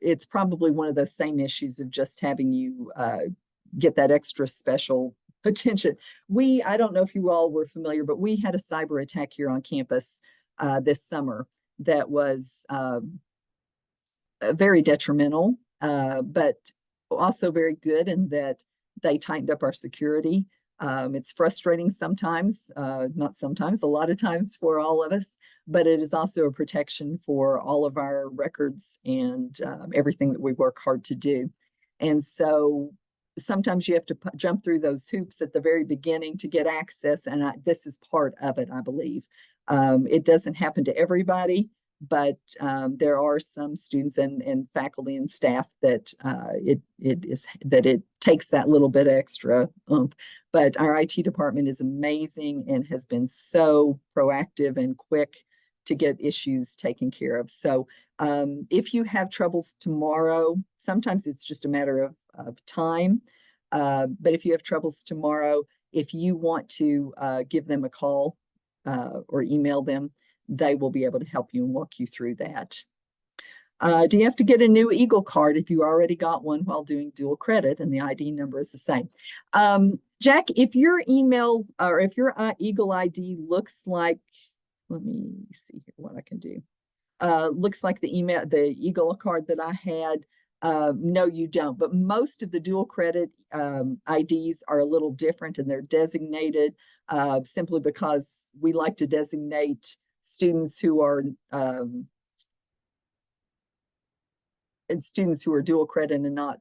it's probably one of those same issues of just having you get that extra special attention. I don't know if you all were familiar, but we had a cyber attack here on campus this summer that was very detrimental, but also very good in that they tightened up our security. It's frustrating sometimes, not sometimes, a lot of times for all of us, but it is also a protection for all of our records and everything that we work hard to do. And so sometimes you have to jump through those hoops at the very beginning to get access, and this is part of it, I believe. It doesn't happen to everybody, but there are some students and faculty and staff that it takes that little bit extra oomph. But our IT department is amazing and has been so proactive and quick to get issues taken care of. So if you have troubles tomorrow, sometimes it's just a matter of time. But if you have troubles tomorrow, if you want to give them a call or email them, they will be able to help you and walk you through that. Do you have to get a new Eagle card if you already got one while doing dual credit and the ID number is the same? Jack, if your email or if your Eagle ID looks like, let me see here what I can do. Looks like the Eagle card that I had. No, you don't. But most of the dual credit IDs are a little different, and they're designated simply because we like to designate students who are dual credit and not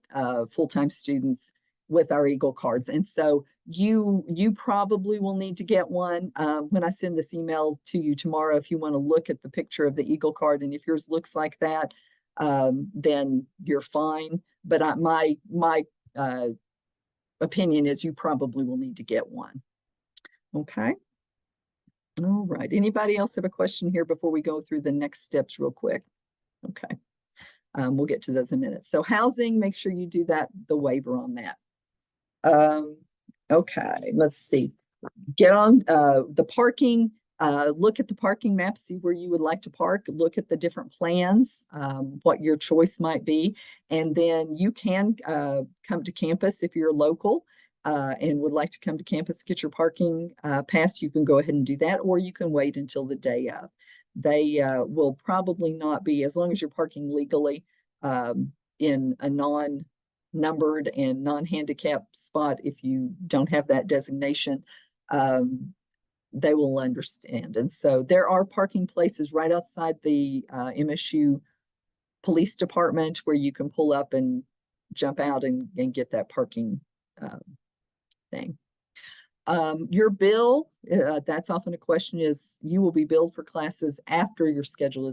full-time students with our Eagle cards. And so you probably will need to get one. When I send this email to you tomorrow, if you want to look at the picture of the Eagle card, and if yours looks like that, then you're fine. But my opinion is you probably will need to get one. Okay. All right. Anybody else have a question here before we go through the next steps real quick? Okay. We'll get to those in a minute. So housing, make sure you do the waiver on that. Okay, let's see. Get on the parking, look at the parking map, see where you would like to park, look at the different plans, what your choice might be. And then you can come to campus if you're local and would like to come to campus, get your parking pass. You can go ahead and do that, or you can wait until the day of. They will probably not be, as long as you're parking legally in a non-numbered and non-handicapped spot. If you don't have that designation, they will understand. And so there are parking places right outside the MSU Police Department where you can pull up and jump out and get that parking thing. Your bill, that's often a question, is you will be billed for classes after your schedule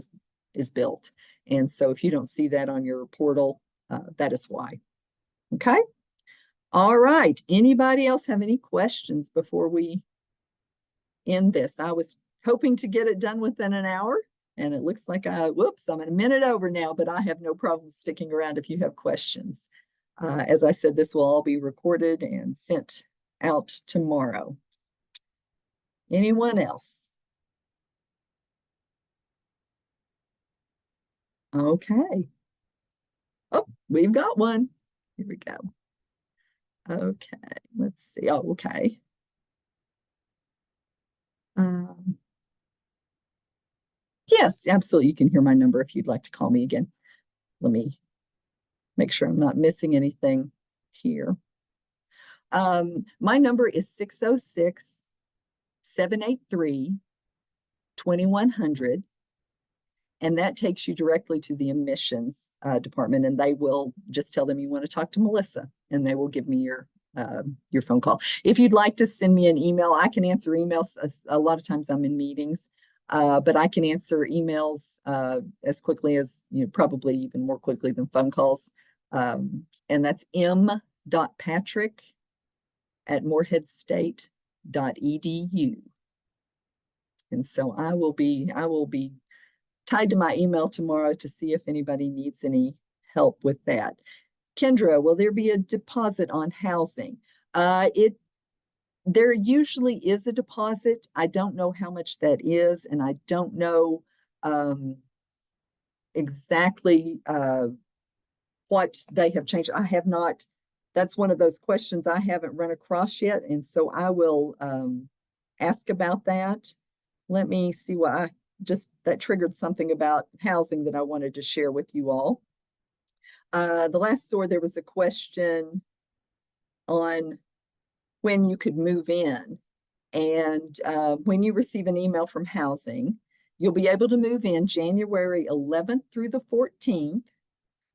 is built. And so if you don't see that on your portal, that is why. Okay. All right. Anybody else have any questions before we end this? I was hoping to get it done within an hour, and it looks like whoops, I'm a minute over now, but I have no problem sticking around if you have questions. As I said, this will all be recorded and sent out tomorrow. Anyone else? Okay. Oh, we've got one. Here we go. Okay, let's see. Oh, okay. Um, yes, absolutely. You can hear my number if you'd like to call me again. Let me make sure I'm not missing anything here. My number is 606 783 2100. And that takes you directly to the admissions department, and they will just tell them you want to talk to Melissa, and they will give me your phone call. If you'd like to send me an email, I can answer emails. A lot of times I'm in meetings, but I can answer emails as quickly as, probably even more quickly than phone calls. And that's m.patrick@moreheadstate.edu. And so I will be tied to my email tomorrow to see if anybody needs any help with that. Kendra, will there be a deposit on housing? There usually is a deposit. I don't know how much that is, and I don't know exactly what they have changed. I have not, that's one of those questions I haven't run across yet, and so I will ask about that. Let me see what that triggered something about housing that I wanted to share with you all. The last SOAR, there was a question on when you could move in. And when you receive an email from housing, you'll be able to move in January 11th through the 14th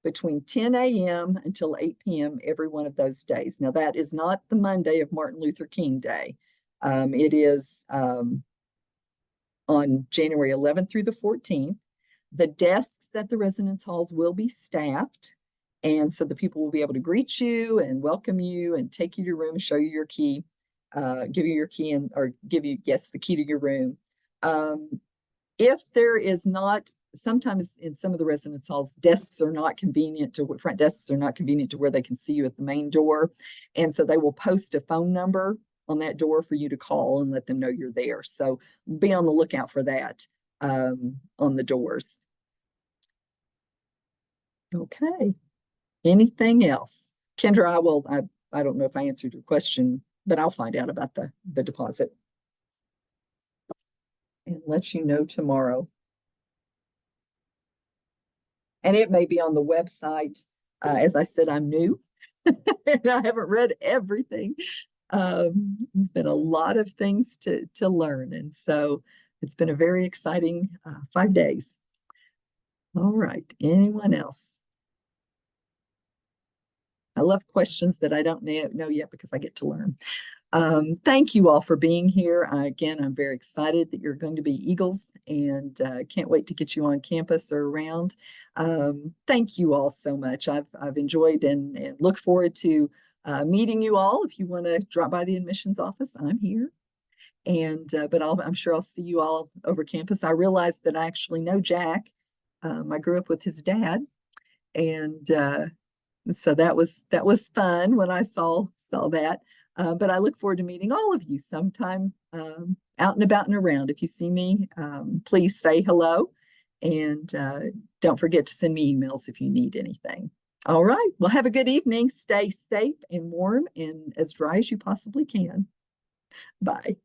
between 10 a.m. until 8 p.m. every one of those days. Now, that is not the Monday of Martin Luther King Day. It is on January 11th through the 14th. The desks at the residence halls will be staffed. And so the people will be able to greet you and welcome you and take you to your room and show you your key, give you your key or give you, yes, the key to your room. If there is not, sometimes in some of the residence halls, front desks are not convenient to where they can see you at the main door. And so they will post a phone number on that door for you to call and let them know you're there. So be on the lookout for that on the doors. Okay. Anything else? Kendra, I don't know if I answered your question, but I'll find out about the deposit and let you know tomorrow. And it may be on the website. As I said, I'm new and I haven't read everything. There's been a lot of things to learn. And so it's been a very exciting 5 days. All right. Anyone else? I love questions that I don't know yet because I get to learn. Thank you all for being here. Again, I'm very excited that you're going to be Eagles and can't wait to get you on campus or around. Thank you all so much. I've enjoyed and look forward to meeting you all. If you want to drop by the admissions office, I'm here. But I'm sure I'll see you all over campus. I realized that I actually know Jack. I grew up with his dad, and so that was fun when I saw that. But I look forward to meeting all of you sometime out and about and around. If you see me, please say hello, and don't forget to send me emails if you need anything. All right. Well, have a good evening. Stay safe and warm and as dry as you possibly can. Bye.